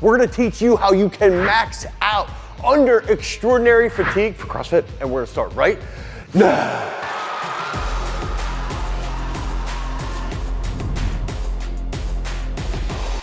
We're gonna teach you how you can max out under extraordinary fatigue for CrossFit, and we're gonna start right now.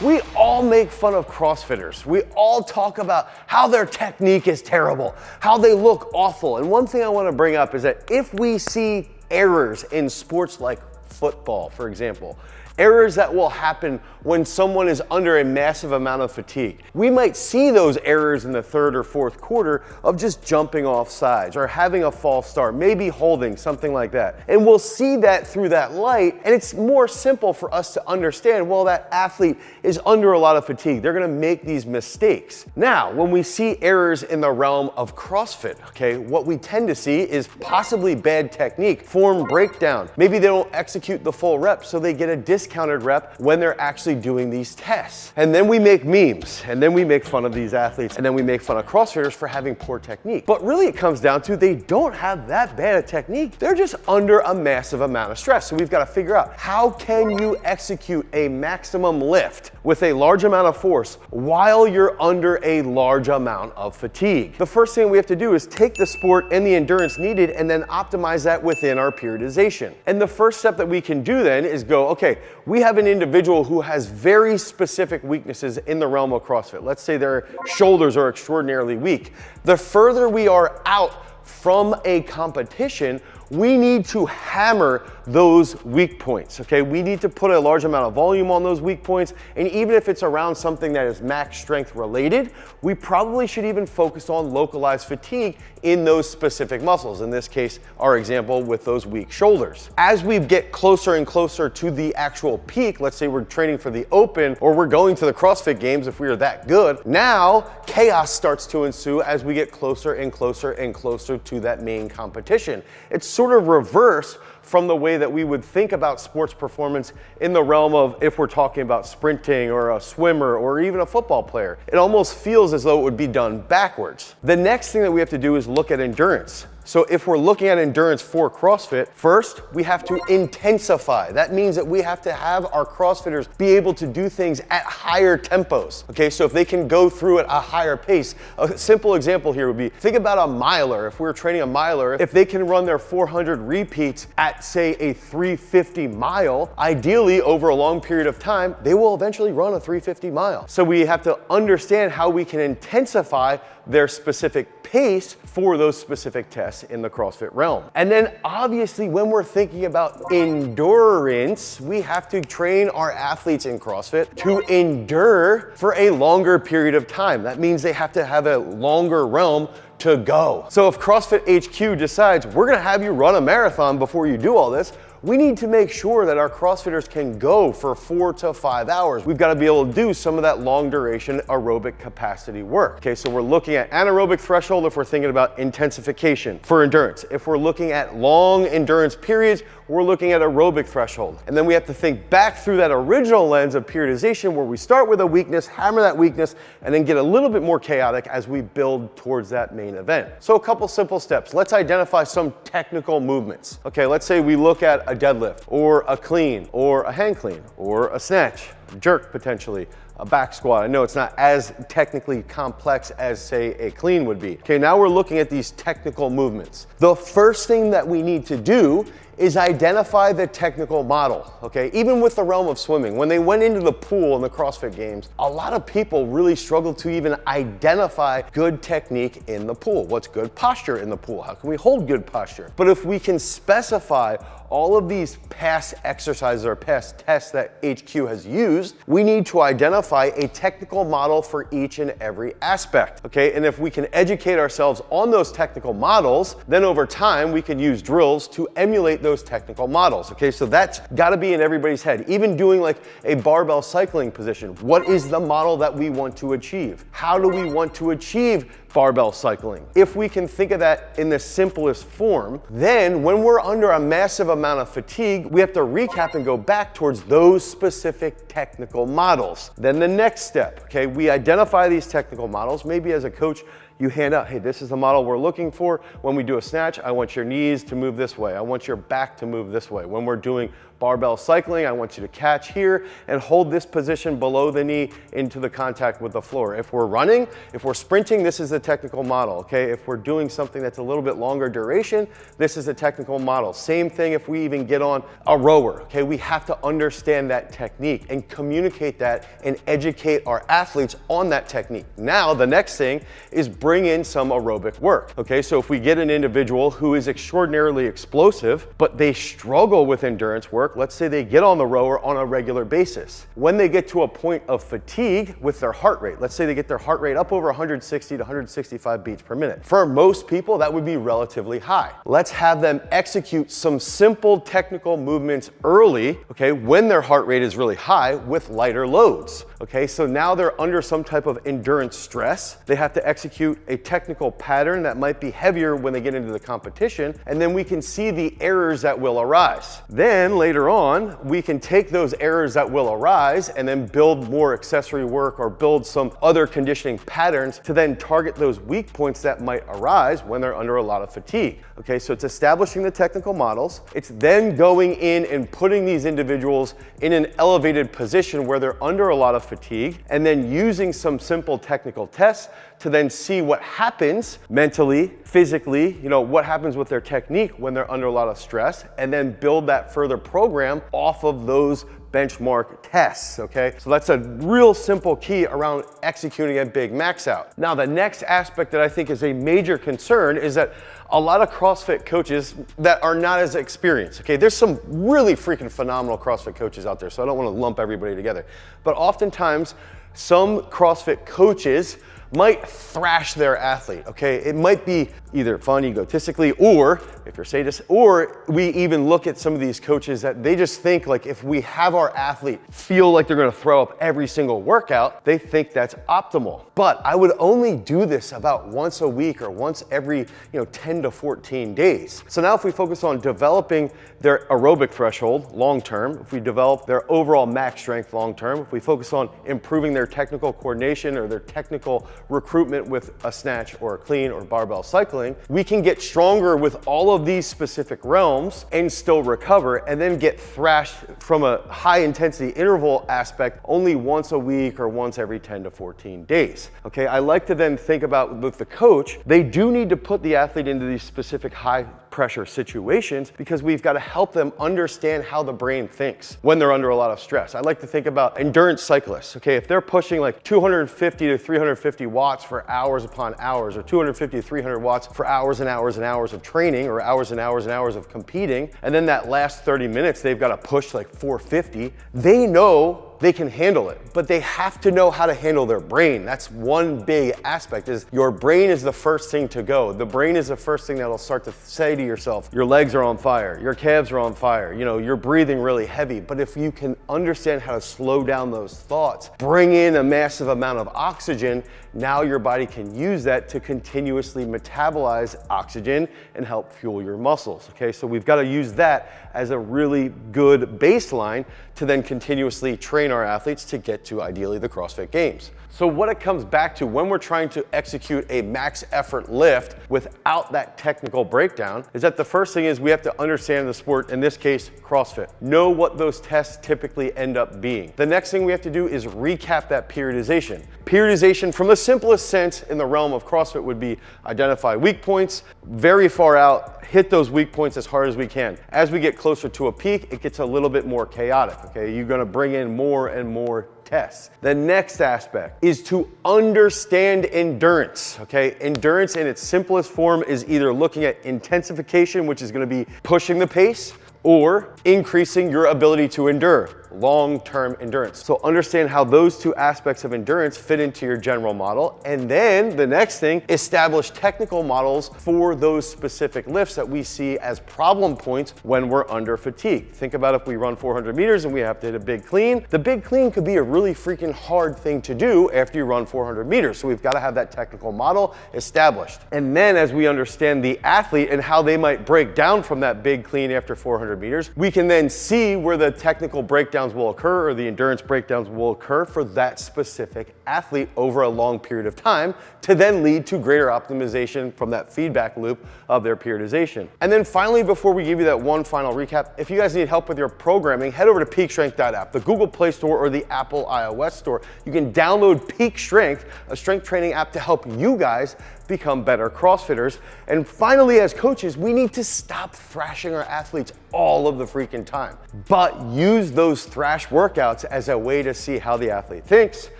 We all make fun of CrossFitters. We all talk about how their technique is terrible, how they look awful. And one thing I wanna bring up is that if we see errors in sports like football, for example, errors that will happen when someone is under a massive amount of fatigue. We might see those errors in the third or fourth quarter of just jumping off sides or having a false start, maybe holding, something like that. And we'll see that through that light, and it's more simple for us to understand, well, that athlete is under a lot of fatigue. They're gonna make these mistakes. Now, when we see errors in the realm of CrossFit, okay, what we tend to see is possibly bad technique, form breakdown. Maybe they don't execute the full rep, so they get a discounted rep when they're actually doing these tests. And then we make memes, and then we make fun of these athletes, and then we make fun of CrossFitters for having poor technique. But really it comes down to they don't have that bad a technique. They're just under a massive amount of stress. So we've got to figure out, how can you execute a maximum lift with a large amount of force while you're under a large amount of fatigue? The first thing we have to do is take the sport and the endurance needed and then optimize that within our periodization. And the first step that we can do then is go, okay, we have an individual who has very specific weaknesses in the realm of CrossFit. Let's say their shoulders are extraordinarily weak. The further we are out from a competition, we need to hammer those weak points, okay? We need to put a large amount of volume on those weak points, and even if it's around something that is max strength related, we probably should even focus on localized fatigue in those specific muscles. In this case, our example with those weak shoulders. As we get closer and closer to the actual peak, let's say we're training for the open or we're going to the CrossFit games if we are that good, now chaos starts to ensue as we get closer and closer and closer to that main competition. It's sort of reverse from the way that we would think about sports performance in the realm of if we're talking about sprinting or a swimmer or even a football player. It almost feels as though it would be done backwards. The next thing that we have to do is look at endurance. So if we're looking at endurance for CrossFit, first, we have to intensify. That means that we have to have our CrossFitters be able to do things at higher tempos. Okay, so if they can go through at a higher pace, a simple example here would be, think about a miler. If we're training a miler, if they can run their 400 repeats at, say, a 350 mile, ideally over a long period of time, they will eventually run a 350 mile. So we have to understand how we can intensify their specific pace for those specific tests in the CrossFit realm. And then obviously when we're thinking about endurance, we have to train our athletes in CrossFit to endure for a longer period of time. That means they have to have a longer realm to go. So if CrossFit HQ decides we're gonna have you run a marathon before you do all this, we need to make sure that our CrossFitters can go for 4 to 5 hours. We've got to be able to do some of that long duration aerobic capacity work. Okay, so we're looking at anaerobic threshold if we're thinking about intensification for endurance. If we're looking at long endurance periods, we're looking at aerobic threshold. And then we have to think back through that original lens of periodization where we start with a weakness, hammer that weakness, and then get a little bit more chaotic as we build towards that main event. So a couple simple steps. Let's identify some technical movements. Okay, let's say we look at a deadlift or a clean or a hang clean or a snatch, a jerk potentially, a back squat. I know it's not as technically complex as, say, a clean would be. Okay, now we're looking at these technical movements. The first thing that we need to do is identify the technical model, okay? Even with the realm of swimming, when they went into the pool in the CrossFit Games, a lot of people really struggled to even identify good technique in the pool. What's good posture in the pool? How can we hold good posture? But if we can specify all of these past exercises or past tests that HQ has used, we need to identify a technical model for each and every aspect, okay? And if we can educate ourselves on those technical models, then over time we can use drills to emulate those technical models, okay? So that's gotta be in everybody's head. Even doing like a barbell cycling position, what is the model that we want to achieve? How do we want to achieve barbell cycling? If we can think of that in the simplest form, then when we're under a massive amount of fatigue, we have to recap and go back towards those specific technical models. Then the next step, okay, we identify these technical models. Maybe as a coach, you hand out, hey, this is the model we're looking for. When we do a snatch, I want your knees to move this way. I want your back to move this way. When we're doing Barbell cycling, I want you to catch here and hold this position below the knee into the contact with the floor. If we're running, if we're sprinting, this is the technical model, okay? If we're doing something that's a little bit longer duration, this is a technical model. Same thing if we even get on a rower, okay? We have to understand that technique and communicate that and educate our athletes on that technique. Now, the next thing is bring in some aerobic work, okay? So if we get an individual who is extraordinarily explosive, but they struggle with endurance work, let's say they get on the rower on a regular basis. When they get to a point of fatigue with their heart rate, let's say they get their heart rate up over 160 to 165 beats per minute. For most people, that would be relatively high. Let's have them execute some simple technical movements early, okay, when their heart rate is really high with lighter loads. Okay, so now they're under some type of endurance stress. They have to execute a technical pattern that might be heavier when they get into the competition, and then we can see the errors that will arise. Then later on, we can take those errors that will arise and then build more accessory work or build some other conditioning patterns to then target those weak points that might arise when they're under a lot of fatigue. Okay, so it's establishing the technical models. It's then going in and putting these individuals in an elevated position where they're under a lot of fatigue, and then using some simple technical tests to then see what happens mentally, physically, what happens with their technique when they're under a lot of stress, and then build that further program off of those benchmark tests, okay? So that's a real simple key around executing a big max out. Now, the next aspect that I think is a major concern is that a lot of CrossFit coaches that are not as experienced, okay? There's some really freaking phenomenal CrossFit coaches out there, so I don't want to lump everybody together. But oftentimes, some CrossFit coaches might thrash their athlete, okay? It might be either fun egotistically, or if you're sadist, or we even look at some of these coaches that they just think like if we have our athlete feel like they're gonna throw up every single workout, they think that's optimal. But I would only do this about once a week or once every 10 to 14 days. So now if we focus on developing their aerobic threshold long-term, if we develop their overall max strength long-term, if we focus on improving their technical coordination or their technical recruitment with a snatch or a clean or barbell cycling, we can get stronger with all of these specific realms and still recover, and then get thrashed from a high intensity interval aspect only once a week or once every 10 to 14 days. Okay, I like to then think about with the coach, they do need to put the athlete into these specific high pressure situations because we've got to help them understand how the brain thinks when they're under a lot of stress. I like to think about endurance cyclists, okay? If they're pushing like 250 to 350 watts for hours upon hours, or 250 to 300 watts for hours and hours and hours of training, or hours and hours and hours of competing, and then that last 30 minutes they've got to push like 450, they know they can handle it, but they have to know how to handle their brain. That's one big aspect, is your brain is the first thing to go. The brain is the first thing that'll start to say to yourself, your legs are on fire, your calves are on fire, you're breathing really heavy. But if you can understand how to slow down those thoughts, bring in a massive amount of oxygen, now your body can use that to continuously metabolize oxygen and help fuel your muscles, okay? So we've got to use that as a really good baseline to then continuously train our athletes to get to ideally the CrossFit Games. So what it comes back to when we're trying to execute a max effort lift without that technical breakdown is that the first thing is we have to understand the sport, in this case, CrossFit. Know what those tests typically end up being. The next thing we have to do is recap that periodization. Periodization from the simplest sense in the realm of CrossFit would be identify weak points, very far out, hit those weak points as hard as we can. As we get closer to a peak, it gets a little bit more chaotic, okay? You're gonna bring in more and more tests. The next aspect is to understand endurance, okay? Endurance in its simplest form is either looking at intensification, which is gonna be pushing the pace, or increasing your ability to endure, long-term endurance. So understand how those two aspects of endurance fit into your general model. And then the next thing, establish technical models for those specific lifts that we see as problem points when we're under fatigue. Think about if we run 400 meters and we have to hit a big clean. The big clean could be a really freaking hard thing to do after you run 400 meters. So we've got to have that technical model established. And then as we understand the athlete and how they might break down from that big clean after 400 meters, we can then see where the technical breakdown breakdowns will occur or the endurance breakdowns will occur for that specific athlete over a long period of time to then lead to greater optimization from that feedback loop of their periodization. And then finally, before we give you that one final recap, if you guys need help with your programming, head over to peakstrength.app, the Google Play Store or the Apple iOS Store. You can download Peak Strength, a strength training app to help you guys become better CrossFitters. And finally, as coaches, we need to stop thrashing our athletes all of the freaking time, but use those thrash workouts as a way to see how the athlete thinks,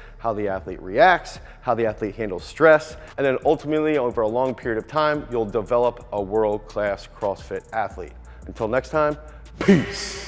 how the athlete reacts, how the athlete handles stress, and then ultimately over a long period of time, you'll develop a world-class CrossFit athlete. Until next time, peace.